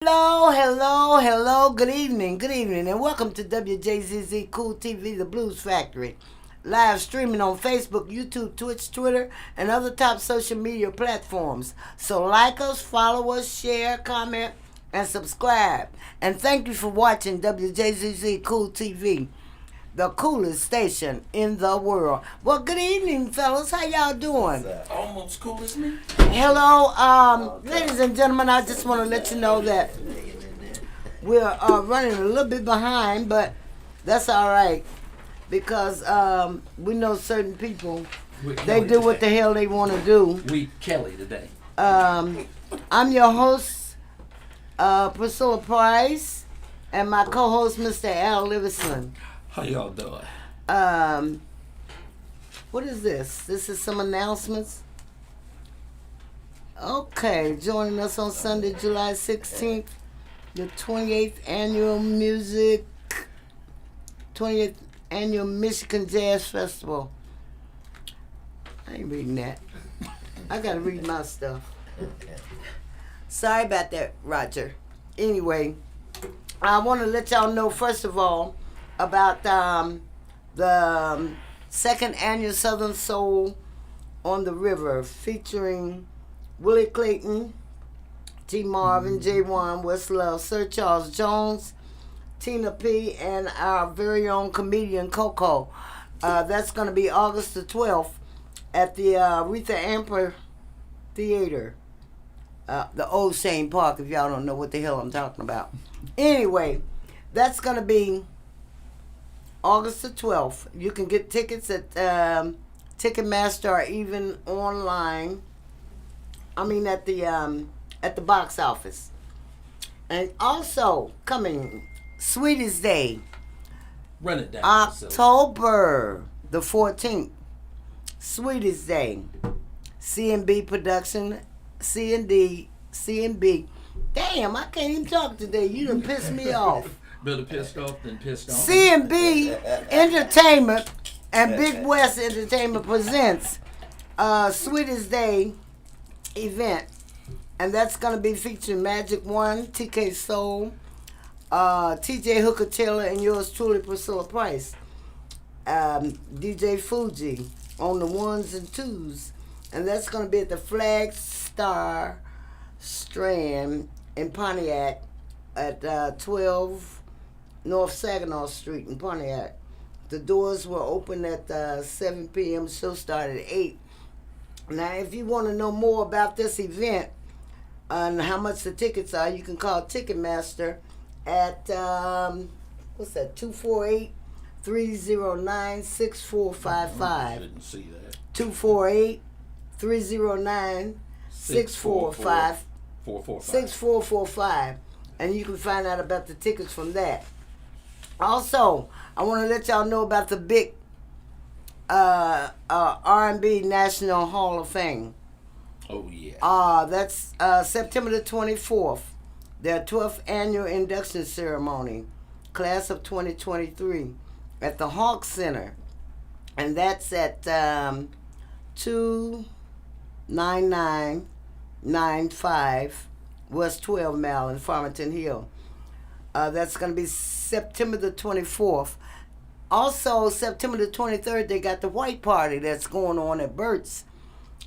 Hello, good evening, and welcome to Wjzz Cool TV, the Blues Factory. Live streaming on Facebook, YouTube, Twitch, Twitter, and other top social media platforms. So like us, follow us, share, comment, and subscribe. And thank you for watching Wjzz Cool TV, the coolest station in the world. Well, good evening, fellas. How y'all doing? Almost cool as me. Hello, ladies and gentlemen. I just want to let you know that we're running a little bit behind, but that's all right because we know certain people. They do what the hell they want to do. We Kelly today. I'm your host, Priscilla Price, and my co-host, Mr. Al Livingston. How y'all doing? What is this? This is some announcements. Okay, joining us on Sunday, July 16th, the 28th annual 28th annual Michigan Jazz Festival. I ain't reading that. I gotta read my stuff. Sorry about that, Roger. Anyway, I want to let y'all know, first of all, about the second annual Southern Soul on the River, featuring Willie Clayton, T. Marvin, J1, Westlove, Sir Charles Jones, Tina P., and our very own comedian Coco. That's going to be August the 12th at the Aretha Amper Theater, the old Shane Park, if y'all don't know what the hell I'm talking about. Anyway, that's going to be August the 12th. You can get tickets at Ticketmaster or even online. I mean at the box office. And also coming, Sweetest Day. Run it down. October the 14th. Sweetest Day. C&B production. C&B. Damn, I can't even talk today. You done pissed me off. Better pissed off than pissed off. C&B Entertainment and Big West Entertainment presents Sweetest Day event, and that's going to be featuring Magic One, TK Soul, TJ Hooker Taylor, and yours truly, Priscilla Price, DJ Fuji on the ones and twos, and that's going to be at the Flag Star Strand in Pontiac at 12 North Saginaw Street in Pontiac. The doors were open at 7 p.m. The show started at 8. Now, if you want to know more about this event and how much the tickets are, you can call Ticketmaster at, 248-309-6455. Didn't see that. 248-309-6445. And you can find out about the tickets from that. Also, I want to let y'all know about the big R&B National Hall of Fame. Oh, yeah. That's September the 24th. Their 12th annual induction ceremony, class of 2023, at the Hawk Center. And that's at 29995 West 12 Mile in Farmington Hill. That's going to be September the 24th. Also, September the 23rd, they got the White Party that's going on at Burt's.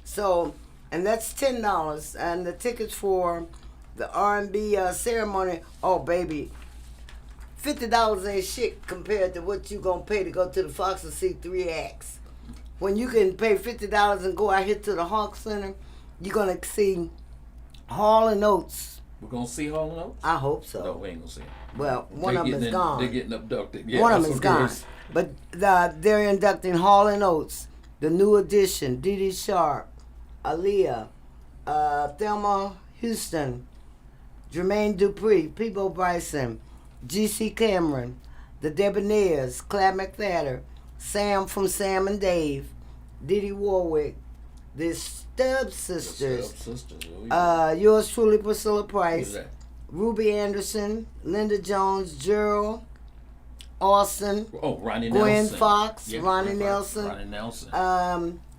So, and that's $10. And the tickets for the R&B ceremony, oh, baby, $50 ain't shit compared to what you going to pay to go to the Fox and see 3 acts. When you can pay $50 and go out here to the Hawk Center, you're going to see Hall and Oates. We're going to see Hall and Oates? I hope so. No, we ain't going to see him. Well, one of them is gone. They're getting abducted. Yeah, one of them is gone. But they're inducting Hall and Oates, the new edition, Dee Dee Sharp, Aaliyah, Thelma Houston, Jermaine Dupri, Peebo Bryson, G.C. Cameron, the Debonaires, Claire McFadder, Sam from Sam and Dave, Didi Warwick, the Stubbs Sisters, yours truly, Priscilla Price, Ruby Anderson, Linda Jones, Gerald Austin, Ronnie Gwen Nelson. Fox, Yeah, Ronnie Nelson,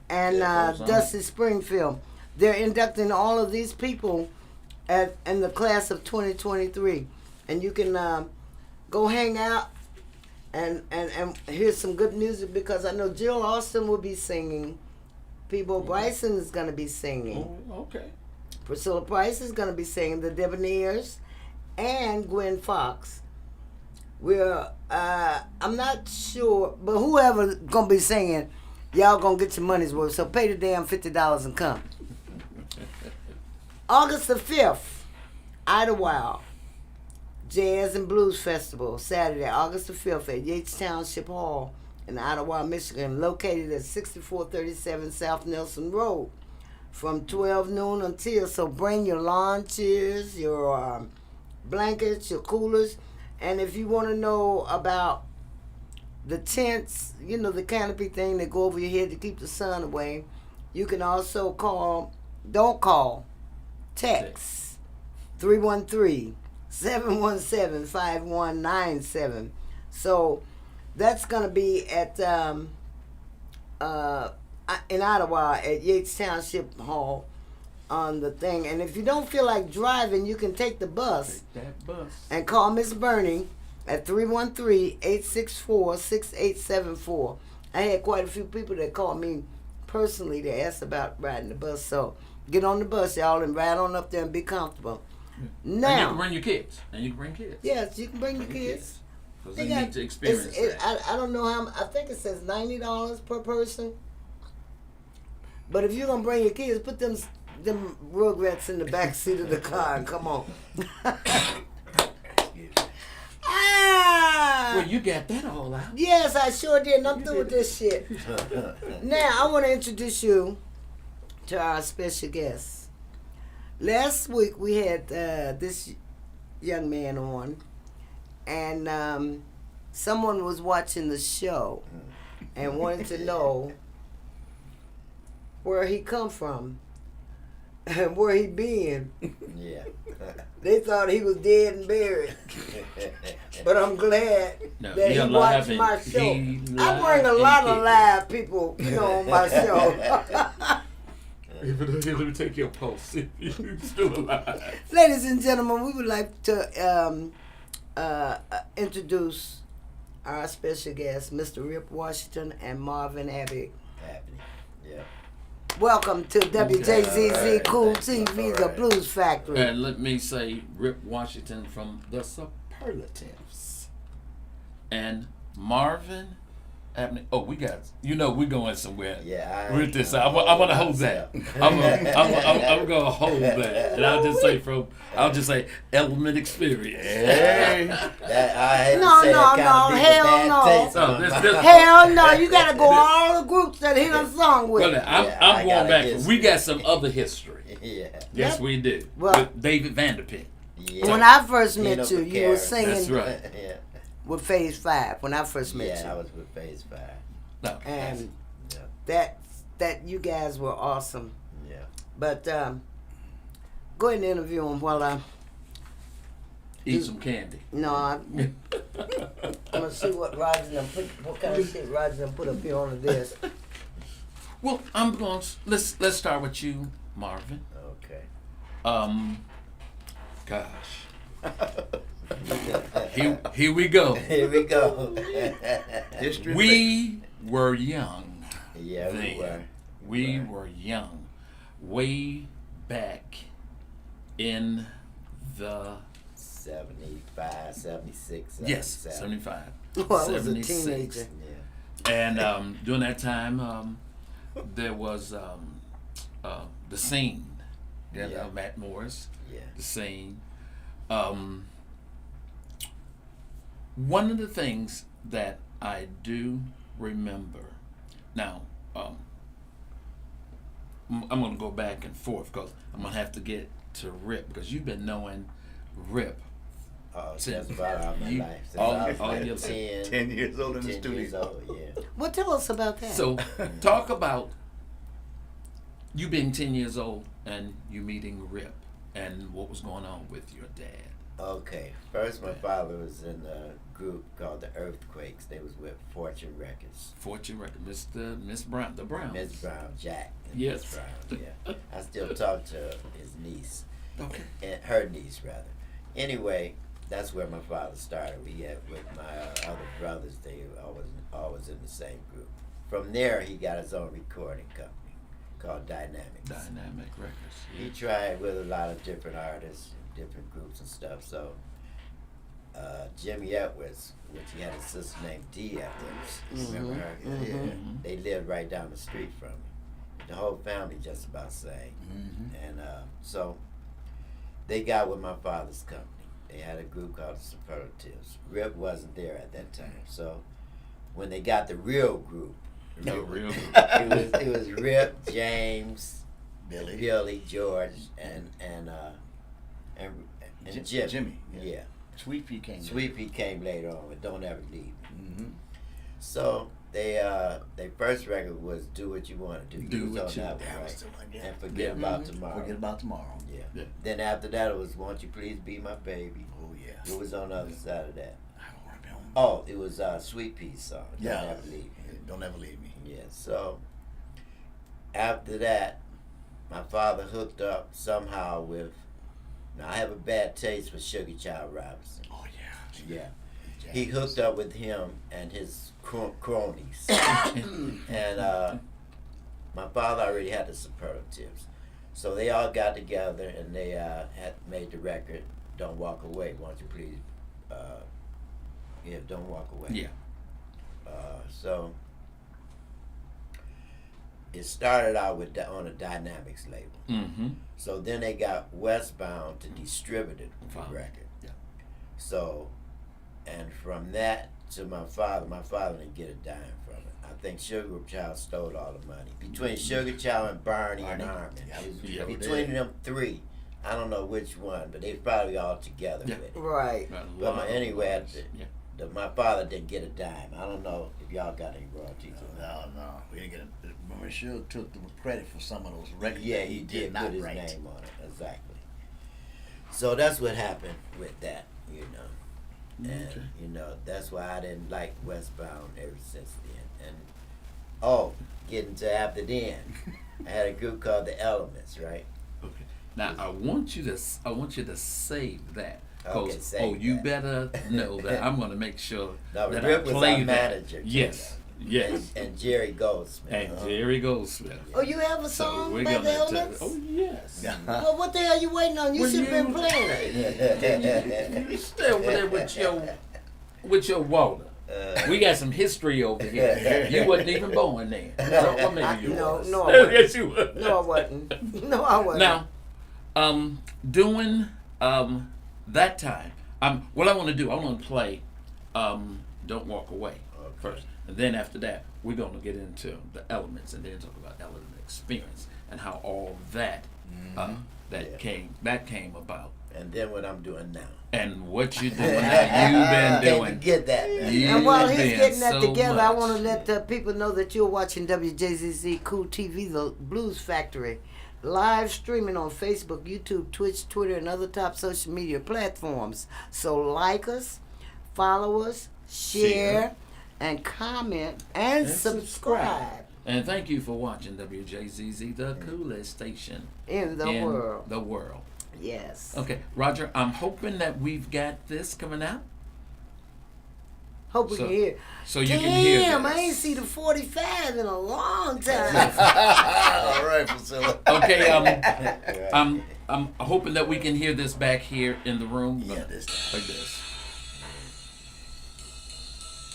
and Dusty Springfield. They're inducting all of these people in the class of 2023, and you can go hang out and hear some good music because I know Jill Austin will be singing. Peebo Bryson is going to be singing. Oh, okay. Priscilla Price is going to be singing. The Debonaires and Gwen Fox. We're I'm not sure, but whoever's going to be singing, y'all going to get your money's worth. So pay the damn $50 and come. August the 5th, Idlewild Jazz and Blues Festival, Saturday, August the 5th at Yates Township Hall in Idlewild, Michigan, located at 6437 South Nelson Road from 12 noon until. So bring your lawn chairs, your blankets, your coolers. And if you want to know about the tents, you know, the canopy thing that go over your head to keep the sun away, you can also text 313-717-5197. So that's going to be at in Ottawa at Yates Township Hall on the thing. And if you don't feel like driving, you can take the bus. Take that bus. And call Miss Bernie at 313-864-6874. I had quite a few people that called me personally to ask about riding the bus. So get on the bus, y'all, and ride on up there and be comfortable. Now, and you can bring your kids. Yes, you can bring your kids. Because they need to experience that. I don't know how. I think it says $90 per person. But if you're gonna bring your kids, put them Rugrats in the back seat of the car and come on. Well, you got that all out. Yes, I sure did. And I'm through with this shit. Now, I want to introduce you to our special guest. Last week, we had this young man on, and someone was watching the show and wanted to know where he come from and where he been. Yeah. They thought he was dead and buried. But I'm glad that he watched my show. I bring a lot of live people, you know, on my show. Let me take your pulse if you're still alive. Ladies and gentlemen, we would like to introduce our special guests, Mr. Rip Washington and Marvin Abbey. Yeah. Welcome to Wjzz Cool TV, the Blues Factory. And let me say, Rip Washington from the Superlatives. And Marvin Abney. Oh, we got, you know, we're going somewhere. Yeah. With this, I want to hold that. I'm going to hold that. And I'll just say element experience. Hey. No, hell no. Hell no, you got to go all the groups that he done sung with. Well, I'm going back. We got some other history. Yeah. Yes, we do. Well, with David Vanderpump. Yeah. When I first met you, you were singing. That's right. Yeah. With Phase 5 when I first met you. Yeah, I was with Phase 5. No, and yeah. that you guys were awesome. Yeah. But go ahead and interview him while I eat some candy. No, I'm gonna see what Roger done put, what kind of shit Roger done put up here on this. Well, I'm going. Let's start with you, Marvin. Okay. Gosh. Here we go. Here we go. We were young. Yeah, then. We were young. Way back in the 75, 76, 77. Yes, 75. Well, I was a 76. teenager. Yeah. And during that time, there was the Scene. Yeah. Matt Morris. Yeah. The Scene. One of the things that I do remember, now, I'm going to go back and forth because I'm going to have to get to Rip because you've been knowing Rip. Since about all my life. Since all I was your like 10 years old in the 10 studio. years old, yeah. Well, tell us about that. So, talk about you being 10 years old and you meeting Rip and what was going on with your dad. Okay. First, my father was in a group called the Earthquakes. They was with Fortune Records. Fortune Records, Miss Brown, the Brown. Miss Brown, Jack. And Yes. Miss Brown, yeah. I still talk to his niece. Okay. And her niece rather. Anyway, that's where my father started. We had with my other brothers. They were always in the same group. From there, he got his own recording company called Dynamics. Dynamic Records. He tried with a lot of different artists, different groups and stuff. So Jimmy Edwards, which he had a sister named Dee Edwards. Remember her? Yeah. They lived right down the street from me. The whole family just about sang. And so they got with my father's company. They had a group called the Superlatives. Rip wasn't there at that time. So when they got the real group, it was Rip, James, Billy, George, and Jimmy. Yeah. Sweet Pea came. Sweet Pea came later on with Don't Ever Leave Me. So they first record was Do What You Want to Do. Do was What on You that one, That right? was the one, yeah. And Forget About Tomorrow. Forget About Tomorrow. Yeah. Yeah. Then after that it was Won't You Please Be My Baby. Oh, yeah. It was on the other side of that. I don't remember. Oh, it was Sweet Pea's song. Yeah. Don't Ever Leave Me. Don't Ever Leave Me. Yeah. So after that, my father hooked up somehow with. Now I have a bad taste with Sugar Child Robinson. Oh, yeah. Yeah. He hooked up with him and his cronies. And my father already had the Superlatives. So they all got together and they had made the record, Don't Walk Away. Won't you please? Don't Walk Away. Yeah. So it started out with on a Dynamics label. So then they got Westbound to distribute the record. Yeah. So, and from that to my father didn't get a dime from it. I think Sugar Child stole all the money. Between Sugar Child and Barney and Harmon. Yeah. Between them three, I don't know which one, but they probably all together with it. Right. But anyway, my father didn't get a dime. I don't know if y'all got any royalties on that. No. We didn't get it. Remember, Suge took the credit for some of those records. Yeah, that he did not put his write. name on it, exactly. So that's what happened with that, you know. And, you know, that's why I didn't like Westbound ever since then. And, getting to after then, I had a group called The Elements, right? Okay. Now I want you to save that. Okay, save you that. better know that I'm going to make sure No, that Rip I was play our that. manager. too, Yes. though. Yes. And Jerry Goldsmith. And Jerry Goldsmith. Oh, you have a So song we're by gonna the tell. Elements? Oh yes. Well, what the hell you waiting on? You Well, should have been you- playing it. You stay over there with your Walter. We got some history over here. You wasn't even born then. Well, maybe you No, was. no, I wasn't. Yes, you was. No, I wasn't. No, I wasn't. Now, doing that time, what I want to do, I want to play Don't Walk Away first. And then after that, we're going to get into the elements and then talk about element experience and how all that came about. And then what I'm doing now. And what you doing now, you've been doing. Can't forget that, man. And while he's been getting that so together, I much. want to let the people know that you're watching WJZZ Cool TV, the Blues Factory, live streaming on Facebook, YouTube, Twitch, Twitter, and other top social media platforms. So like us, follow us, share, and comment, and subscribe And thank you for watching WJZZ, the coolest station in the world. The world. Yes. Okay, Roger, I'm hoping that we've got this coming out. Hope we can hear. So you can hear this. Damn, I ain't see the 45 in a long time. All right, Priscilla. Okay, I'm hoping that we can hear this back here in the room. Yeah, this time. Like this.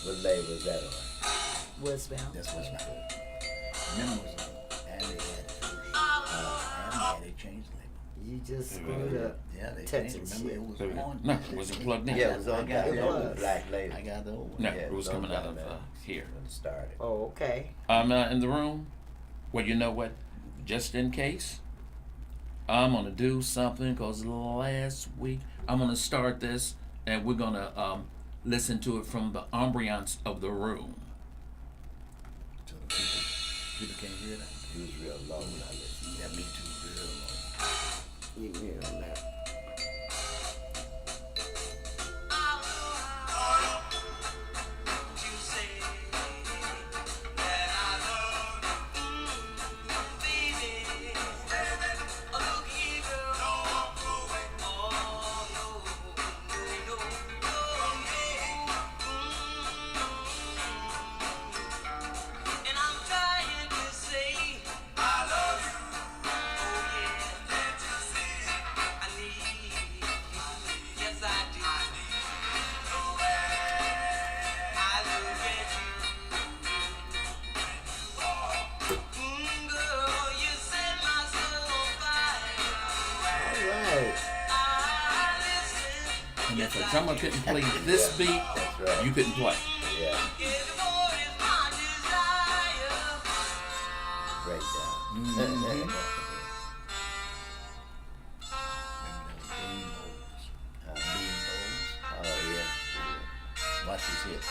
What label is that on? Westbound. That's what's not. Remember, it was and they had it first. And they changed the label. You just screwed up. Yeah, they Touching changed it. Remember, shit. it was on. No, it wasn't plugged in. Yeah, it was on I got that. it. That was Black Label. I got the old one. No, Yeah, it was it was coming on out of that, man. here. When it started. Oh, okay. In the room. Well, you know what? Just in case, I'm gonna do something because last week I'm gonna start this and we're gonna listen to it from the ambiance of the room. So the people can't hear that. He was real low when I listened. Yeah, me too. Real low. You can hear on that. Don't And if a drummer couldn't play this beat, That's right. you couldn't play. Yeah. Break down. Remember those bean bowls? Oh yeah. Watch this hit.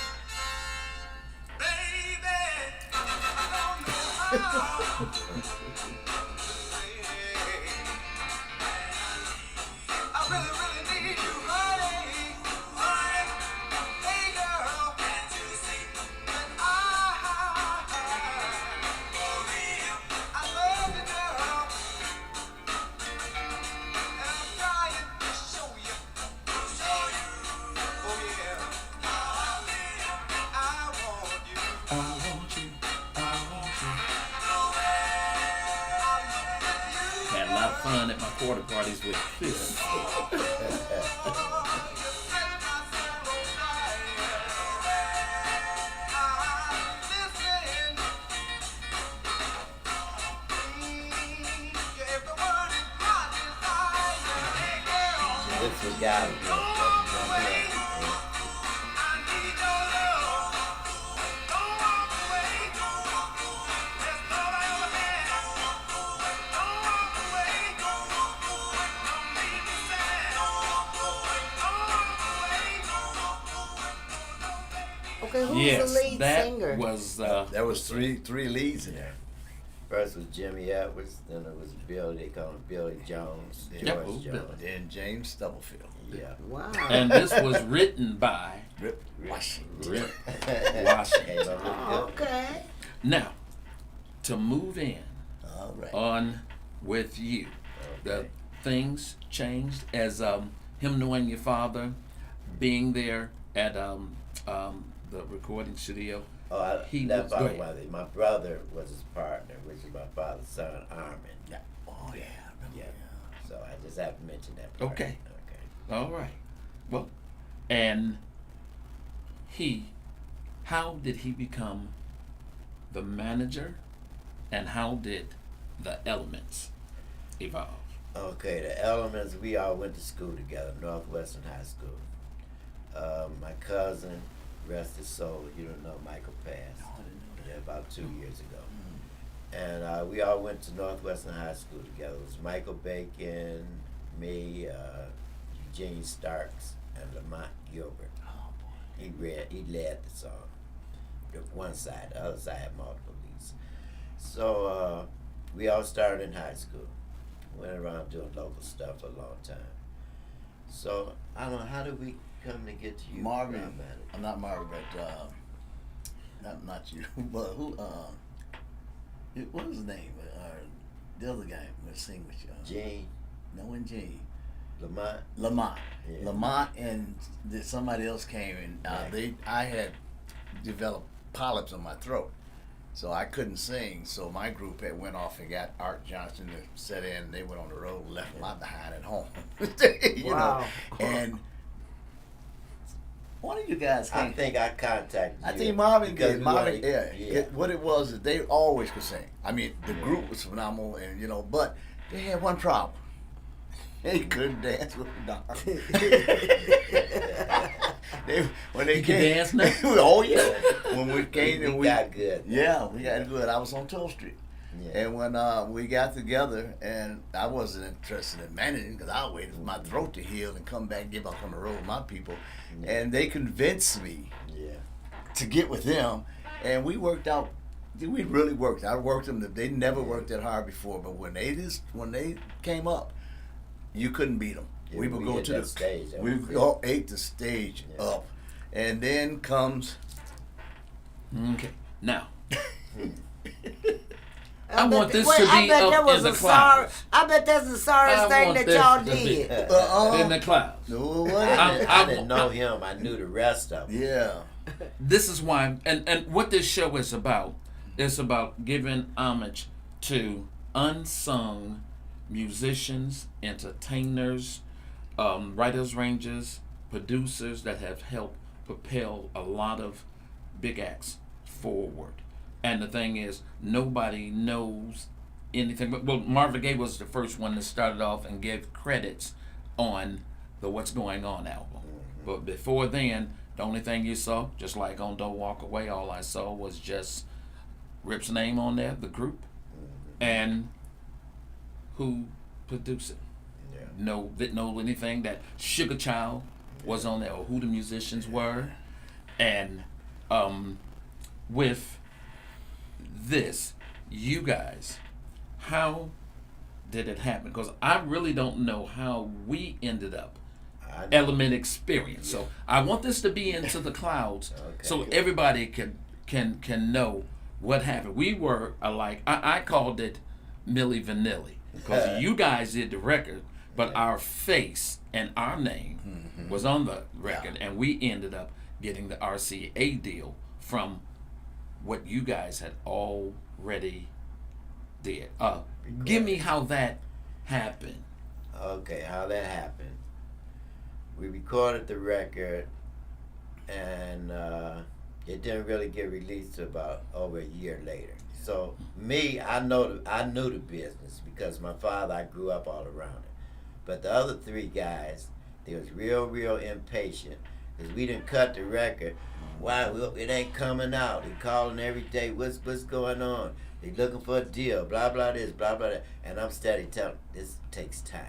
Had a lot of fun at my quarter parties with this. This was guys. Okay, who's the Yes, lead that singer? was There was three leads in there. First was Jimmy Edwards, then it was Billy. They called him Billy Jones. Yep, George who's Jones. Billy? Then James Stubblefield. Yeah. Wow. and this was written by Rip Washington. Rip Came Washington. up with Billy. Okay. Now, to move in All right. on with you, the Okay. things changed as him knowing your father, being there at the recording studio. Oh, He that was part great. was it. My brother was his partner, which is my father's son, Armin. Yeah. Oh yeah. I remember, Yeah. So I just have to mention that part. Okay. Okay. All right. Well, and how did he become the manager, and how did the Elements evolve? Okay, the Elements, we all went to school together, Northwestern High School. My cousin, rest his soul, you don't know, Michael passed. No, I didn't know that. Yeah, about 2 years ago. And we all went to Northwestern High School together. It was Michael Bacon, me, Eugene Starks, and Lamont Gilbert. Oh boy. He led the song. The one side, the other side had multiple leads. So we all started in high school. Went around doing local stuff for a long time. So I don't know, how did we come to get to you? Marvin. Round Manager? I'm not Marvin, but not you. But who? What was his name? The other guy was sing with you. Gene, No one Gene. Lamont. Lamont. Yeah. Lamont and somebody else came and Right. I had developed polyps on my throat. So I couldn't sing. So my group had went off and got Art Johnson to set in. They went on the road and left my behind at home. you Wow. know. And one of you guys I came. think I contacted you. I think Marvin because did. we Marvin, were- yeah. What it was is they always could sing. I mean, the group was phenomenal, and but they had one problem. They couldn't dance with the dog. When they You can came, dance now? oh yeah. When we came we and got good. yeah, we got good. I was on 12th Street. Yeah. And when we got together, and I wasn't interested in managing because I waited for my throat to heal and come back and get back on the road with my people. Yeah. And they convinced me Yeah. to get with them, and we worked out. We really worked. I worked them. They never worked that hard before, but when they came up, you couldn't beat them. Yeah, we would we go hit to that the stage, that We was it. all ate the stage Yeah. up, and then comes. Okay. Now, I want bet- this wait, to I be bet up that was in the a sorry. clouds. I bet that's the sorriest I thing want that this y'all to be- did. in the clouds. No, it I wasn't. I didn't know him. I knew the rest of them. Yeah. This is why, and what this show is about. It's about giving homage to unsung musicians, entertainers, writers, rangers, producers that have helped propel a lot of big acts forward. And the thing is, nobody knows anything. But well, Marvin Gaye was the first one that started off and gave credits on the "What's Going On" album. But before then, the only thing you saw, just like on Don't Walk Away, all I saw was just Rip's name on there, the group, and who produced it. Yeah. Didn't know anything that Sugar Child was on there or who the musicians were. And with this, you guys, how did it happen? Because I really don't know how we ended up Element Experience. So I want this to be into the clouds so everybody can know what happened. We were like, I called it Milli Vanilli because you guys did the record, but our face and our name was on the record, and we ended up getting the RCA deal from what you guys had already did. Give me how that happened. Okay, how that happened. We recorded the record, and it didn't really get released till about over a year later. So me, I knew the business because my father, I grew up all around it. But the other three guys, they was real impatient because we didn't cut the record. Why it ain't coming out? They calling every day. What's going on? They looking for a deal. Blah blah this, blah blah that. And I'm steady telling this takes time.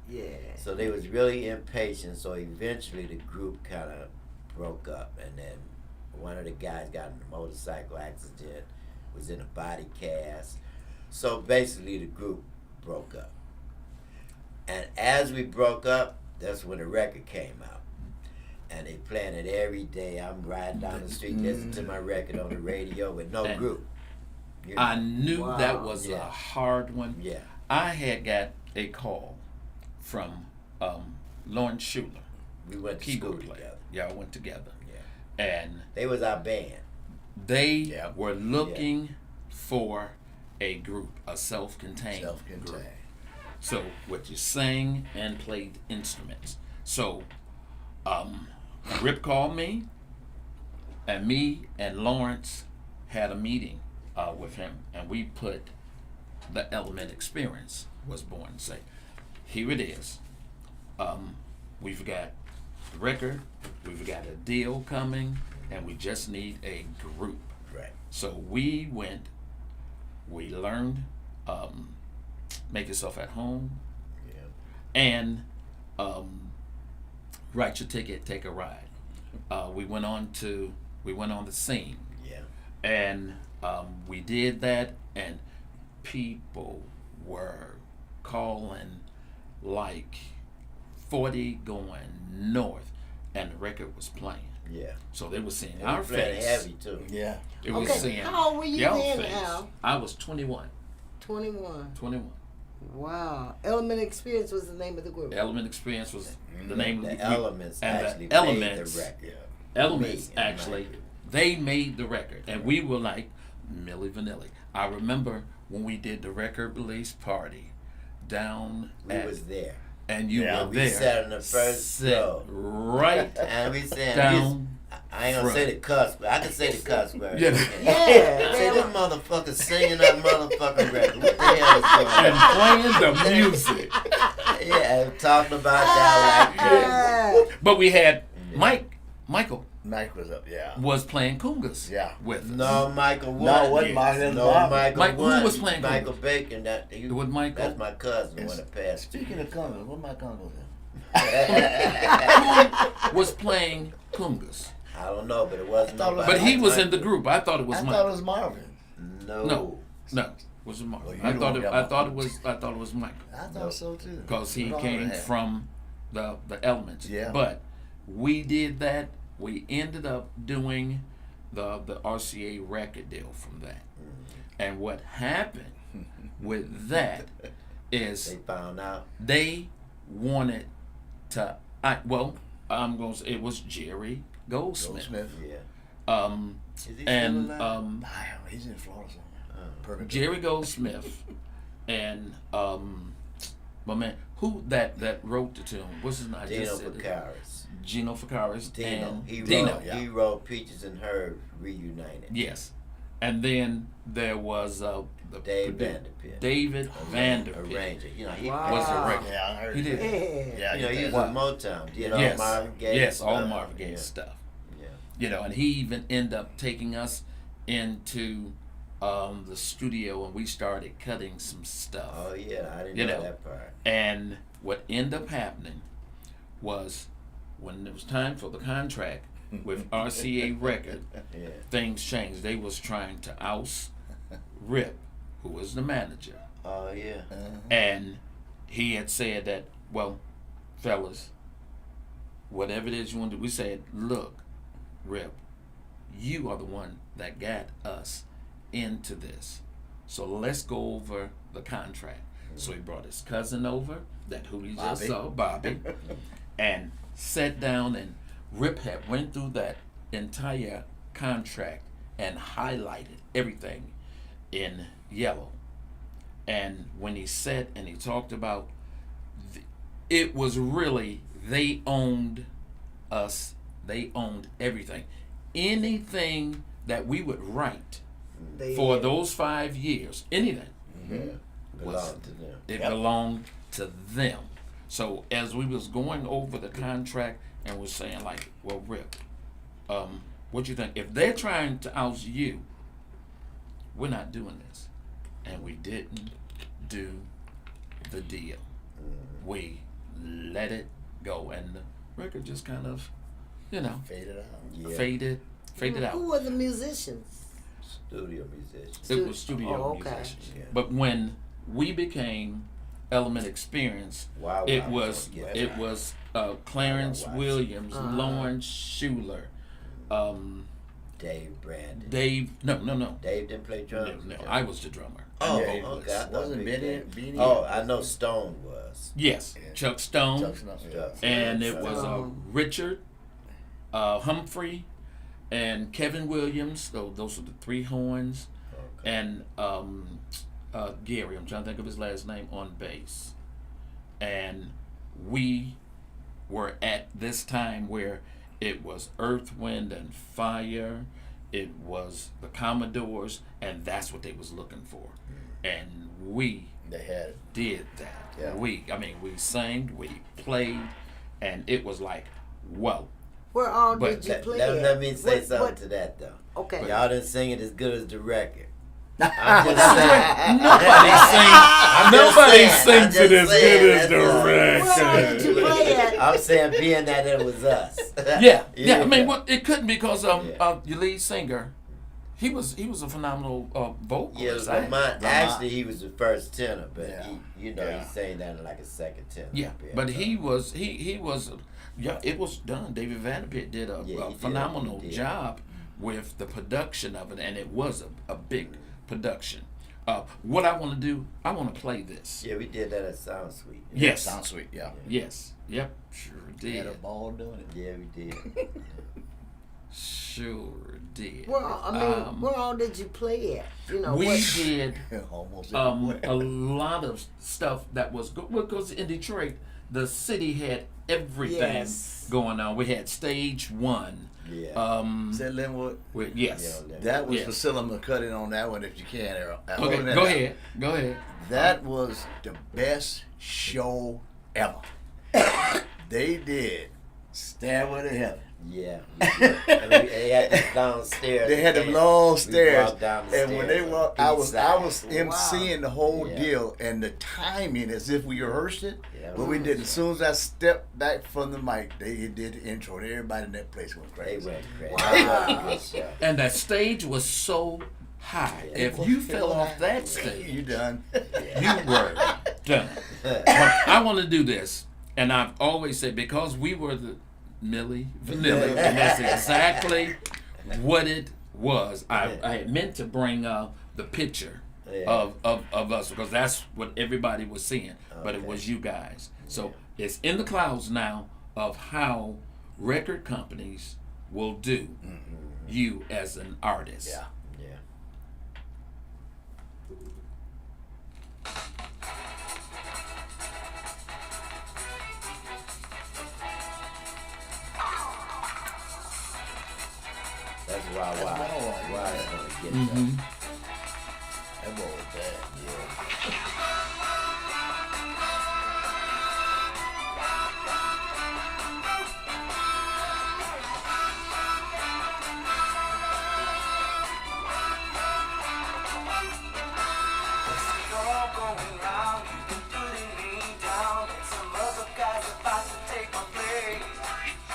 Yeah. So they was really impatient. So eventually the group kind of broke up, and then one of the guys got in a motorcycle accident, was in a body cast. So basically the group broke up. And as we broke up, that's when the record came out. And they playing it every day. I'm riding down the street listening to my record on the radio with no And group. You know? I knew that was a hard one. Yeah. I had got a call from Lawrence Schuler, We went to school keyboard player. together. Y'all went together. Yeah. And They was our band. they were looking for a group, a self-contained group. Self-contained. So what you sang and played instruments. So Rip called me, and Lawrence had a meeting with him, and we put the Element Experience was born. Say, here it is. We've got the record, we've got a deal coming, and we just need a group. Right. So we went, we learned, make yourself at home, and write your ticket, take a ride. We went on the scene. Yeah. And we did that, and people were calling like 40 going north, and the record was playing. Yeah. So they were seeing And our we played face. heavy too. Yeah. It was Okay, seeing how old were you y'all then, face. Al? I was 21. 21. 21. Wow. Element Experience was the name of the group. Element Experience was the name of The the group. Elements And actually the made Elements, the record. Elements Me and actually, my group. they made the record, and we were like Milli Vanilli. I remember when we did the record release party down We at, was there. and you Yeah, were We there. sat in the first Sit row. right And we said, down. I ain't gonna say the cuss, but I can say the cuss word. Yeah. Yeah. Say this motherfucker singing that motherfucking record. What the hell is going on? and playing the music. Yeah, talking about y'all like that. But we had Michael Mike was up, yeah. was playing congas Yeah. with us. No, Michael No, won. it wasn't Michael. No, Michael Mike, who won. was playing Michael congas? Bacon. With Michael? That's my cousin. The one that passed. Speaking of Congo, what my Congo Who was playing congas? I don't know, but it wasn't. I thought it was- But he was Michael. in the group. I thought it was I Michael. thought it was Marvin. No. No, was it Michael? Well, you I don't thought it. got I my thought it was. I thought it was Michael I thought so too. because he Marvin came had- from the Elements. Yeah. But we did that. We ended up doing the RCA record deal from that. And what happened with that is They found out. they wanted to. I'm gonna say it was Jerry Goldsmith. Goldsmith. Yeah. Is he still And alive? He's in Florida somewhere. Perfect. Jerry Goldsmith and my man who that wrote the tune. What's his name? I Dino just said it. Ficaris. Gino Ficaris Dino. and He Dino. wrote. He wrote Peaches and Herb reunited. Yes, and then there was Dave Vanderpit. David Vanderpit Arranger. You know, he Wow. was a record. Yeah, I heard He did. Yeah. Yeah, You know, he was Wow. with Motown. Did all Yes, Marvin Gaye yes, stuff. all Marvin Gaye Yeah. stuff. Yeah. You know, and he even ended up taking us into the studio, and we started cutting some stuff. Oh yeah, I didn't You know know. that part. And what ended up happening was when it was time for the contract with RCA Record, Yeah. things changed. They was trying to oust Rip, who was the manager, Oh yeah. and he had said that, well, fellas, whatever it is you want to do, we said, look, Rip, you are the one that got us into this. So let's go over the contract. So he brought his cousin over, that who he just Bobby. saw, Bobby, and sat down, and Rip had went through that entire contract and highlighted everything in yellow. And when he sat and he talked about, it was really, they owned us, they owned everything. Anything that we would write They for had- those 5 years, anything, Yeah. Was- Belonged to them. it Yep. belonged to them. So as we was going over the contract and was saying like, well, Rip, what you think? If they're trying to oust you, we're not doing this. And we didn't do the deal. We let it go, and the record just kind of, you know, Faded out. Yeah. faded Who out. were the musicians? Studio musicians. It was studio Oh, okay. musicians. Yeah. But when we became Element Experience, Wow. it wow, was yeah. it was Clarence Wow. Williams, Uh-huh. Lawrence Schuler, Dave Brandon. Dave. No. Dave didn't play No, drums. no, I was the drummer. Oh, And Dave okay. I thought Wasn't Big Beanie? Dave- Oh, I know Stone was. Yes, Yeah. Chuck Stone, Chuck Snuff, yeah. and it was Stone. Richard, Humphrey, and Kevin Williams. So those are the three horns, Okay. and Gary. I'm trying to think of his last name on bass. And we were at this time where it was Earth, Wind, and Fire. It was the Commodores, and that's what they was looking for. And we They had it. did that. Yeah. We sang, we played, and it was like, whoa. Where all But did you play Let, at? let me say What- something what- to that though. Okay. Y'all didn't sing it as good as the record. I'm just saying. Nobody saying, sings I'm it just as saying, good as the that's all. Where all did you record. play at? I'm saying being that it was us. Yeah. I mean, well, it couldn't because Yeah. your lead singer, he was a phenomenal Yeah, vocalist. Lamont, actually he was the first tenor, but Yeah. he Yeah. sang that like a second tenor. Yeah, but he was. Yeah, it was done. David Vanderpit did Yeah, he a did. phenomenal He did. job with the production of it, and it was a big production. What I want to do, I want to play this. Yeah, we did that at Sound Suite. Yes. Sounds sweet, yeah. Yes. Yep. Sure Had a did. ball doing it. Yeah, we did. Sure did. Where where all did you play at? You know We what? did Almost a everywhere. lot of stuff that was good because in Detroit, the city had everything Yes. going on. We had Stage One. Yeah. Is that Linwood? Yes. Yeah, That was Yeah. the cinema cutting on that one if you can, Errol. Okay, go ahead. Go ahead. That was the best show ever. They did Stairway to Heaven. Yeah. we did. And they had this downstairs. They had them and long we stairs, walked down the and when they stairs walked, on I each was side. emceeing the whole Yeah. deal, and the timing as if we rehearsed it. Yeah, But we did. As soon as I stepped back from the mic, they did the intro, and everybody in that place went They crazy. went crazy. Wow. That was a good show. And that stage was so high. Yeah. If you fell off that stage, You done? you were done. But I want to do this, and I've always said because we were the Millie Vanilli, and that's exactly what it was. I had meant to bring the picture Yeah. of us because that's what everybody was seeing, but it Okay. was you guys. So it's in the clouds now of how record companies will do you as an artist. Yeah. Yeah. That's why That's why all right. why it's gonna get Mhm. that. That boy was bad.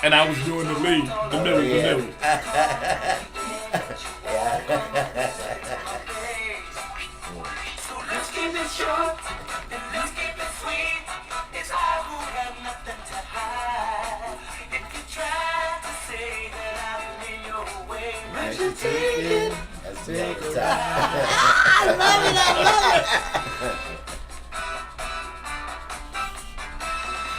And I was doing the lead, the middle, the middle. So let's keep it short and let's keep it sweet. It's I who have nothing to hide. If you try to say that I'm in your way, but you take it. That's the time. I love it. I love it.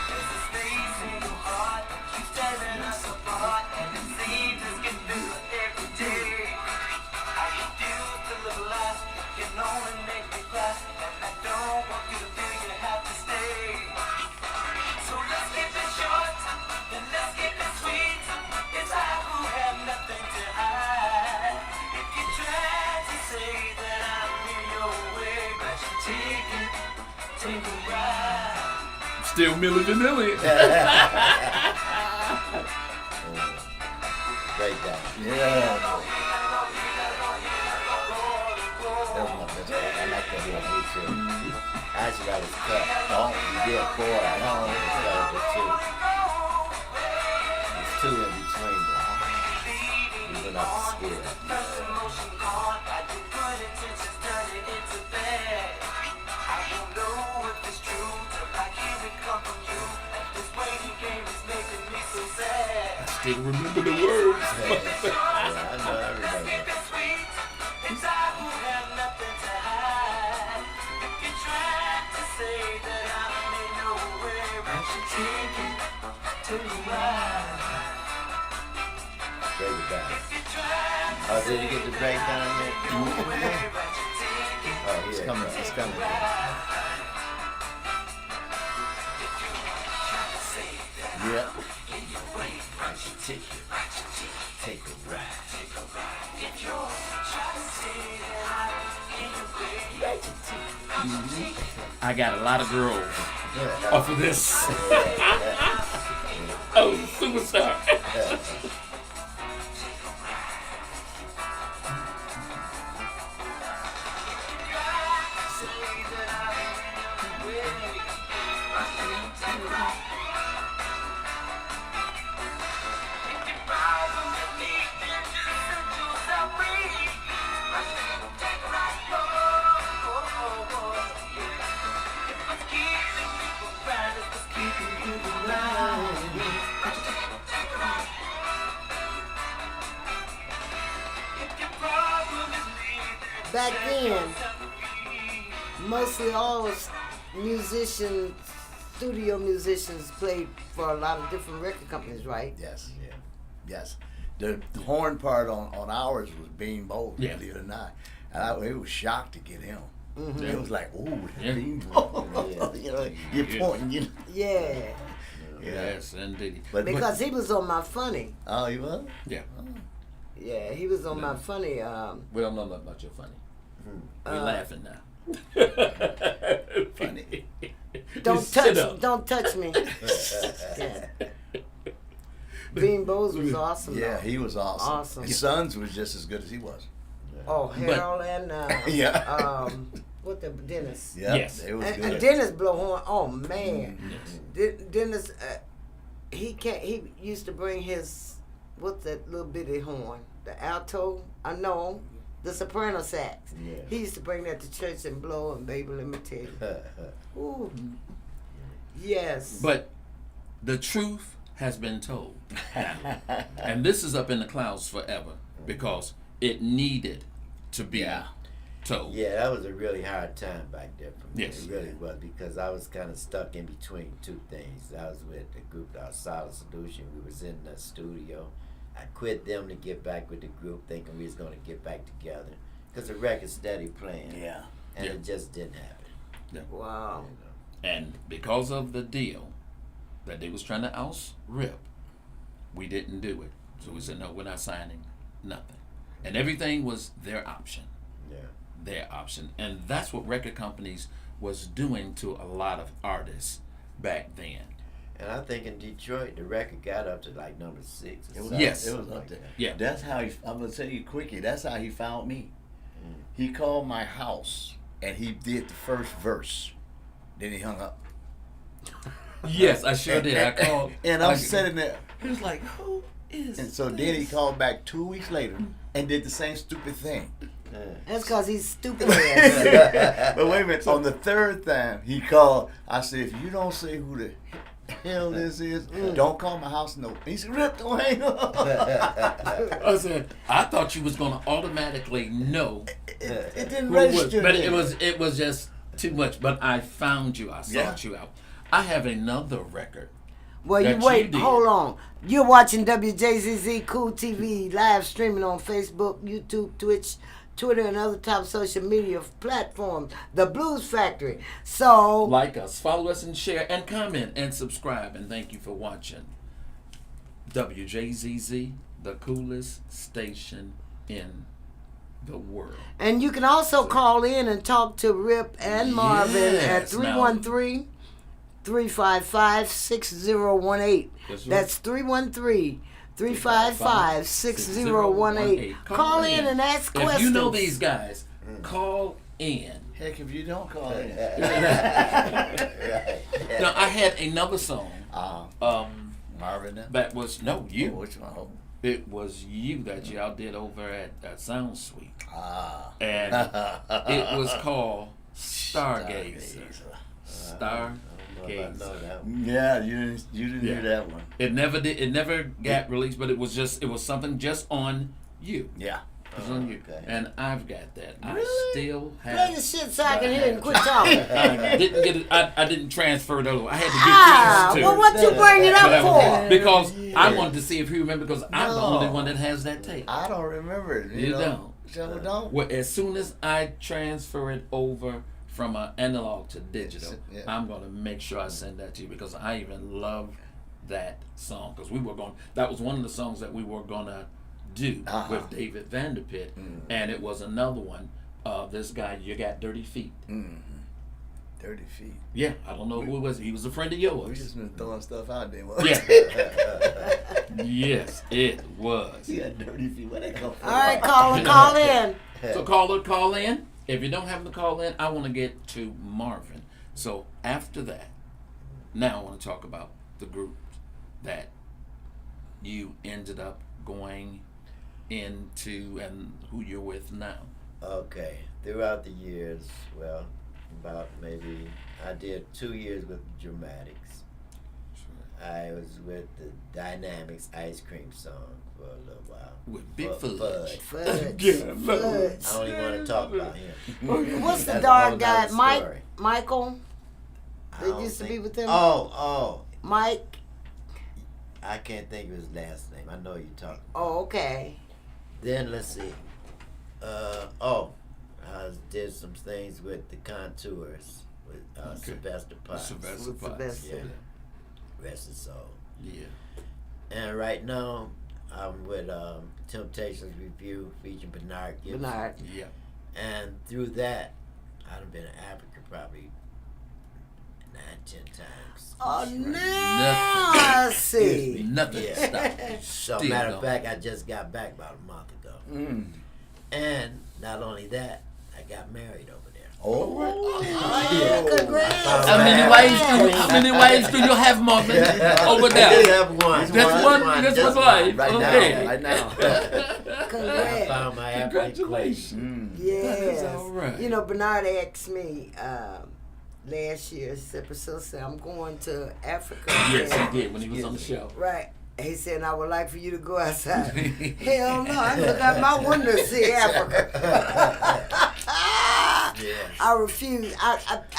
There's a space in your heart, keeps tearing us apart, and it seems it's getting bigger every day. I refuse to live a life you can only make me cry, and I don't want you to feel you have to stay. So let's keep it short and let's keep it sweet. It's I who have nothing to hide. If you try to say that I'm in your way, but you take a ride. Still Milli Vanilli. Great guy. Yeah. That was my best part. I like that one me too. I actually got his cut. Oh, he did 4. I know. There's 2 in between them. He went up the scale. First emotion gone, I did good intentions turn it into bad. I won't know if it's true till I hear it come from you. This waiting game is making me so sad. Still remember the words. Yeah, I know. I remember. Keep it sweet, it's I who have nothing to hide. If you try to say that I'm in your way, but you take it to ride. Great guy. If you try to Oh, did you get the breakdown yet? your way, but you take it. Oh, It's yeah. coming. It's coming. Yeah. Take a ride. I got a lot of girls off of this. Oh, superstar. Back then, mostly all musicians, studio musicians, played for a lot of different record companies, right? Yes. Yeah. Yes. The horn part on ours was Bean Bowl, Yeah. believe it or not. And it was shocked to get him. Mm-hmm. It was like, ooh, Yeah. Bean Bowl. Yeah. You know, you're Yeah. pointing, you know. Yeah, Yes, indeed. But because he was on my funny. oh, you was? Yeah. Yeah, he was on my funny. We don't know nothing about your funny. We're laughing now. Funny. Don't Just sit touch, up. don't touch me. Yeah. Bean Bowes was awesome. Yeah, though. he was awesome. Awesome. His sons was just as good as he was. Oh, Harold and Yeah. what the Dennis. Yeah, Yes. it was And good. Dennis blow horn. Oh man, Yes. Dennis, he can't. He used to bring his what's that little bitty horn, the alto. I know, the soprano sax. Yeah. He used to bring that to church and blow. And baby, let me tell you, ooh, yes. But the truth has been told. And this is up in the clouds forever because it needed to be told. Yeah, that was a really hard time back there for me. Yes. It really was because I was kind of stuck in between 2 things. I was with the group, Solid Solution. We was in the studio. I quit them to get back with the group, thinking we was going to get back together because the record steady playing. Yeah. And Yeah. it just didn't happen. Wow. You know. And because of the deal that they was trying to out-rip, we didn't do it. So we said, no, we're not signing nothing. And everything was their option. Yeah. Their option. And that's what record companies was doing to a lot of artists back then. And I think in Detroit, the record got up to like number 6. Or It was, something Yes. it was like up there. that. Yeah. That's how he, I'm going to tell you quickly, that's how he found me. He called my house and he did the first verse. Then he hung up. Yes, I sure did. I called. And I'm sitting there. He was like, "Who is?" And so then he called back 2 weeks later and did the same stupid thing. That's because he's stupid. But wait a minute. On the third time he called, I said, if you don't say who the hell this is, don't call my house. No. He said, Rip, don't hang up. I said, I thought you was gonna automatically know It didn't who it was, register. but then. it was just too much. But I found you. I sought you out. I have another record. Well, That you wait. you did. Hold on. You're watching WJZZ Cool TV live streaming on Facebook, YouTube, Twitch, Twitter, and other top social media platforms. The Blues Factory. So Like us, follow us, and share, and comment, and subscribe. And thank you for watching WJZZ, the coolest station in the world. And you can also call in and talk to Rip and Marvin at Yes, now- 313-355-6018. That's right. That's 313-355-6018. Call in and ask questions. If you know these guys, call in. Heck, if you don't call in. Now, I had another song Marvin then? that was, no, you. Oh, which one? Oh. It was you that y'all did over at Sound Suite. And it was called Stargazer. Stargazer. Yeah, you didn't Yeah. hear that one. It never got released, but it was something just on you. Yeah. It was on you. Okay. And I've got that. I Really? still have Play the shit so I can hear it and quit talking. I didn't get it. I didn't transfer it over. I had to get used to Well, it. what you bring it But up for? because I wanted to see if he remembered, because I'm the only one that has that tape. I don't remember it. You know? don't? So don't. Well, as soon as I transfer it over from analog to digital, Yeah. I'm going to make sure I send that to you, because I even love that song. Because that was one of the songs that we were going to do with David Vanderpit, and it was another one. This guy, You Got Dirty Feet. Mm-hmm. 30 feet. Yeah, I don't know who it was. He was a friend of We yours. just been throwing stuff out there. Yeah. Yes, it was. You got dirty feet. Where they come from? All right, call in. So call in. If you don't have to call in, I want to get to Marvin. So after that, now I want to talk about the group that you ended up going into and who you're with now. Okay. Throughout the years, well, about maybe I did 2 years with Dramatics. I was with the Dynamics Ice Cream Song for a little while. With Big Fudge. Fudge. Fudge. Yeah, Fudge. I don't even want to talk about him. What's the That's a dark whole guy? nother Mike? story. Michael? I They don't used to be think- with him? Oh, Mike? I can't think of his last name. I know you're talking. Oh, okay. Then let's see. I did some things with the Contours with Sylvester Potts. Sylvester With Potts. Sylvester. Yeah. Rest his soul. Yeah. And right now, I'm with Temptations Review featuring Bernard Gibson. Bernard. Yeah. And through that, I've been in Africa probably 9-10 times. Oh, Nothing. now I see. Nothing Yeah. stopped. So Still matter of going. fact, I just got back about a month ago. And not only that, I got married over there. Oh, Yeah, congrats. How many wives do you have, Marvin? Over I did there. have one. That's one just wife. right Okay. now, right now. I Congrats. found my African queen. Congratulations. Yes. That's all right. You know, Bernard asked me last year, he said, Priscilla, I'm going to Africa. Yes, And- he did when he was on the show. Right. He said, I would like for you to go outside. Hell no, I look out my window to see Africa. Yes. I refuse.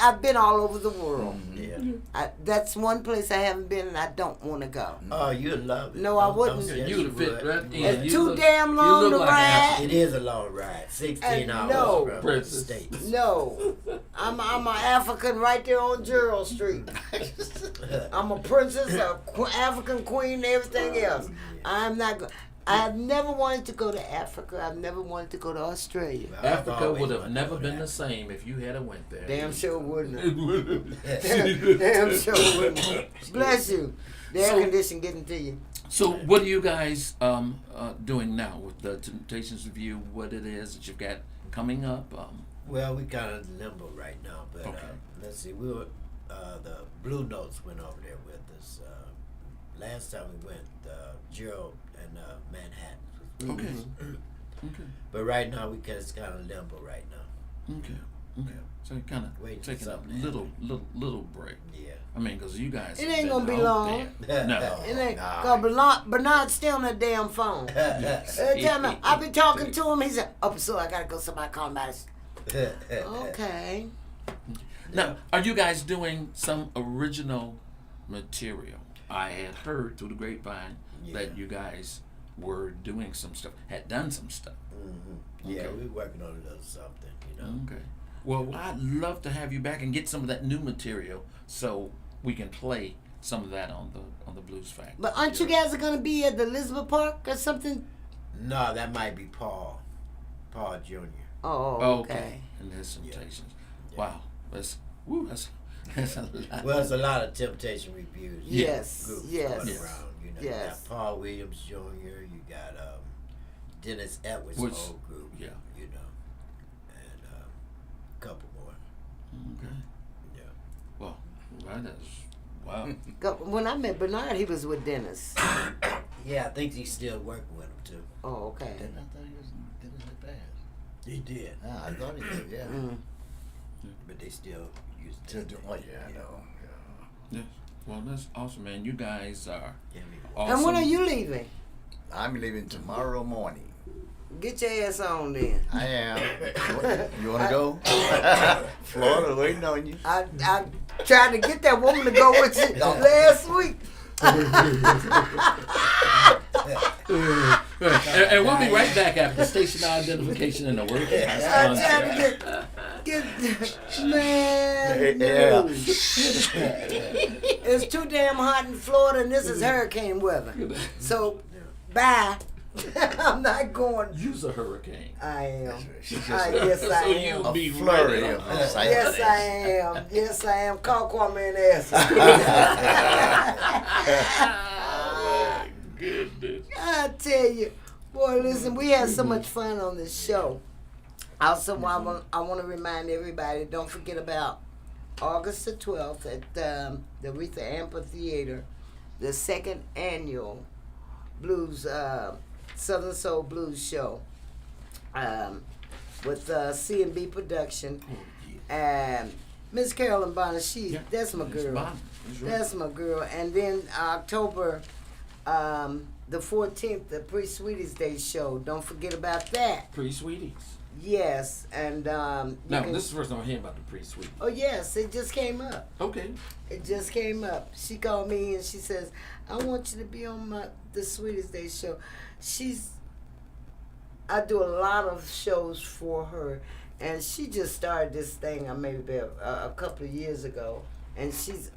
I've been all over the world. Yeah. That's one place I haven't been and I don't want to go. Oh, you'd love it. No, I wouldn't. Yes, You you would fit would. right in. It's You too look- damn you long look to like ride. It is a long ride. 16 And hours no. from the Princess. States. No, I'm an African right there on Gerald Street. I'm a princess, African queen, everything else. I'm not. I have never wanted to go to Africa. I've never wanted to go to Australia. Well, I've Africa always would have wanted never to go been to the same if you had went there. Damn sure wouldn't. It would Damn sure wouldn't. Bless you. The air So- condition getting to you. So, what are you guys doing now with the Temptations Review? What it is that you've got coming up? Well, we kind of limbo right now, but Okay. let's see. We were the Blue Notes went over there with us. Last time we went, Gerald and Manhattan. Okay. Okay. But right now we just kind of limbo right now. Okay. Okay. So you kind of Waiting for taking a something to little break. Yeah. I mean, because you guys. It have ain't gonna been be out long. there. No. It ain't. Nah. Cause Bernard's still on that damn phone. Every time I be talking to him, he said, "Oh, so I gotta go. Somebody call me." Okay. Now, are you guys doing some original material? I had heard through the grapevine that you guys were doing some stuff, had done some stuff. Mm-hmm. Yeah, Okay. we're working on a little something, you know. Okay. Well, I'd love to have you back and get some of that new material so we can play some of that on the Blues Factory. But aren't you guys gonna be at the Elizabeth Park or something? No, that might be Paul Jr. Oh, okay. And there's Temptations. Yeah. Wow. That's a lot. Well, it's a lot of Temptation reviews. Yes, Groups yes. going Yes. around. You know, Yes. you got Paul Williams Jr. You got Dennis Edwards' Which- old group. yeah. You know, and a couple more. Okay. Yeah. Well, that is wow. When I met Bernard, he was with Dennis. Yeah, I think he's still working with him too. Oh, okay. Didn't I thought he was didn't he pass? He did, Ah, I thought he did. Yeah. Mm. but they still use To it. do, oh yeah, I know. Yeah. Yes. Well, that's awesome, man. You guys are Yeah, me. awesome. And when are you leaving? I'm leaving tomorrow morning. Get your ass on then. I am. You want to go? Florida waiting on you. I tried to get that woman to go with you last week. And we'll be right back after station identification and the working. I tried to get man. Yeah. No. It's too damn hot in Florida, and this is hurricane weather. So, bye. I'm not going. Use a hurricane. I am. She's just Yes, I So am. you'll a be flurry ready. of Yes, I excitement. am. Yes, I am. Call Kwame and ask him. Oh, my goodness. I tell you, boy, listen, we had so much fun on this show. Also, I want to remind everybody, don't forget about August the 12th at the Aretha Amphitheater, the second annual blues, Southern Soul Blues Show with C&B Production. And Miss Carolyn Bonner, that's my girl. Bonner. That's right. That's my girl. And then October the 14th, the Pre-Sweeties Day show. Don't forget about that. Pre-sweeties. Yes, and Now, you can- this is the first time I'm hearing about the pre-sweeties. oh yes, it just came up. Okay. It just came up. She called me and she says, "I want you to be on the Sweetest Day show." I do a lot of shows for her, and she just started this thing maybe a couple of years ago, and she's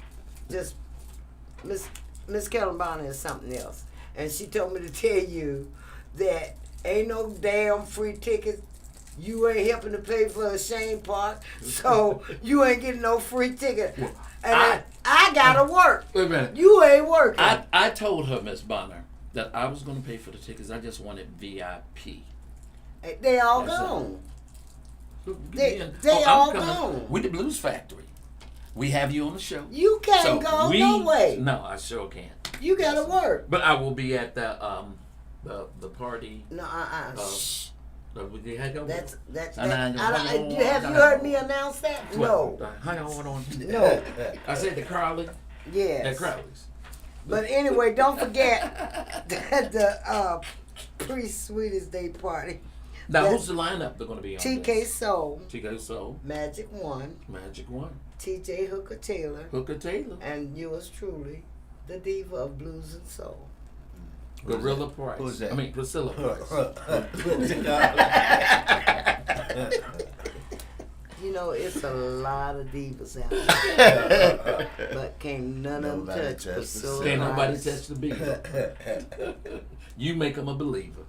just Miss Carolyn Bonner is something else, and she told me to tell you that ain't no damn free tickets. You ain't helping to pay for a Shane Park, so you ain't getting no free ticket. Well, And I gotta work. Wait a minute. You ain't working. I told her, Miss Bonner, that I was going to pay for the tickets. I just wanted VIP. They all That's gone. They all gone. With the Blues Factory. We have you on the show. You can't go no way. No, I sure can't. You gotta work. But I will be at the party. No, shh. That's have you heard me announce that? No. Hang on. No. I said the Crowley. Yes. At Crowley's. But anyway, don't forget that the Pre-Sweetest Day party. Now, That's who's the lineup they're going to be on? TK Soul, TK Soul, Magic One, Magic One, TJ Hooker Taylor, Hooker Taylor, and yours truly, the diva of blues and soul. Gorilla Price. Who's that? I mean, Priscilla Price. You know, it's a lot of divas out there, but can't none of them Nobody touch touch Priscilla Can't nobody Price. touch the beat. You make them a believer.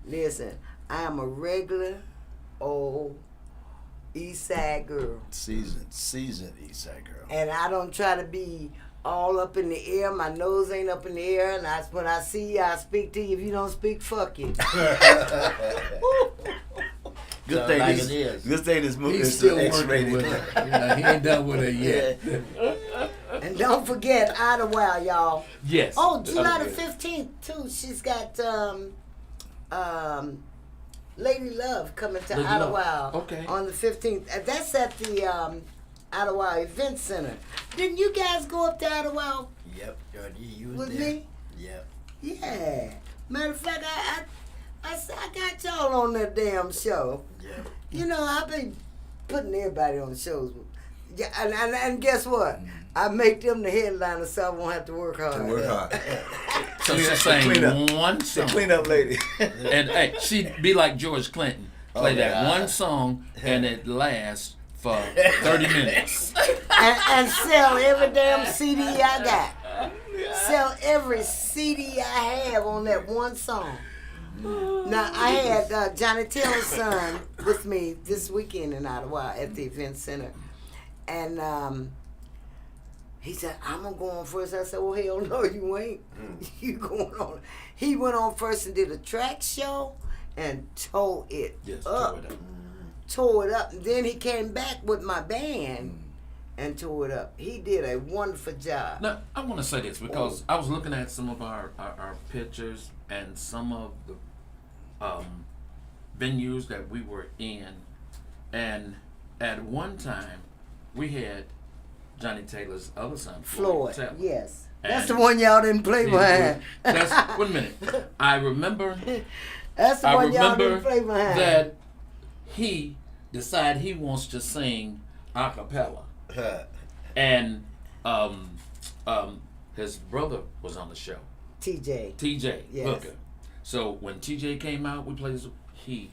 Listen, I am a regular old East Side girl, Seasoned Eastside girl. and I don't try to be all up in the air. My nose ain't up in the air, and when I see you, I speak to you. If you don't speak, fuck you. Good thing like this, it is. good thing this movie He's is still X-rated. working with her. You know, he ain't done with her yet. And don't forget Idlewild, y'all. Yes. Oh, July the Okay. 15th too. She's got Lady Love coming to Lady Love. Idlewild Okay. on the 15th. That's at the Idlewild Event Center. Didn't you guys go up to Idlewild Yep, Georgie, you was with there. me? Yep. Yeah. Matter of fact, I got y'all on that damn show. Yep. You know, I've been putting everybody on shows. Yeah, and guess what? I make them the headliner so I won't have to work hard. To work hard. So Clean she up- sang clean up. one The song. cleanup lady. And hey, she'd be like George Clinton. Play Oh, that yeah. one song and it lasts for 30 minutes. And sell every damn CD I got. Sell every CD I have on that one song. Now, I had Johnny Taylor's son with me this weekend in Ottawa at the event center. And he said, I'm going to go on first. I said, well, hell no, you ain't. You going on. He went on first and did a track show and tore it Yes, up. throw it up. Tore it up. And then he came back with my band and tore it up. He did a wonderful job. Now, I want to say this because I was looking at some of our pictures and some of the venues that we were in. And at one time, we had Johnny Taylor's other son, Floyd, Taylor. yes. That's And the one y'all didn't play behind. That's, wait a minute. I remember That's the I one y'all remember didn't play behind. that he decided he wants to sing a cappella. And his brother was on the show, TJ TJ Yes. Hooker. So when TJ came out, we played. He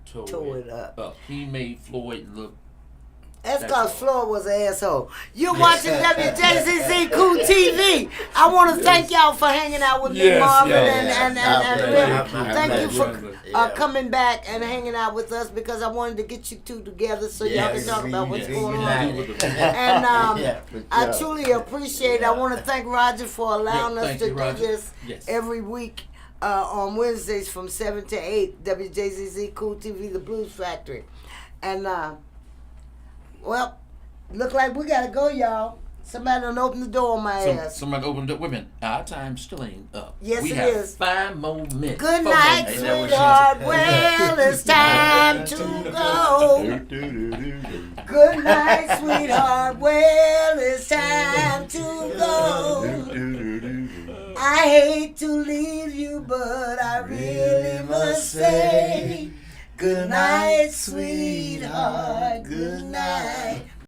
tore it up. He made Floyd look. That's That's because all. Floyd was an asshole. You're watching Wjzz Cool TV. I want to thank y'all for hanging out with me, Yes, Marvin, yes. and Yes. Bill. Yes. Thank you for Yeah. coming back and hanging out with us because I wanted to get you two together so y'all can Yes. talk about what's Yes. going on. Yes. And Yeah. I truly appreciate it. I want to thank Roger for allowing Yeah, us thank to you, do Roger. this Yes. every week on Wednesdays from 7 to 8, Wjzz Cool TV, the Blues Factory. And, well, look like we got to go, y'all. Somebody done open the door on my ass. Somebody opened up. Women, our time still ain't up. Yes, we it have is. 5 more minutes. Good 4 night, more minutes. sweetheart. Well, it's time to go. Good night, sweetheart. Well, it's time to go. I hate to leave you, but I really must say, good night, sweetheart. Good night.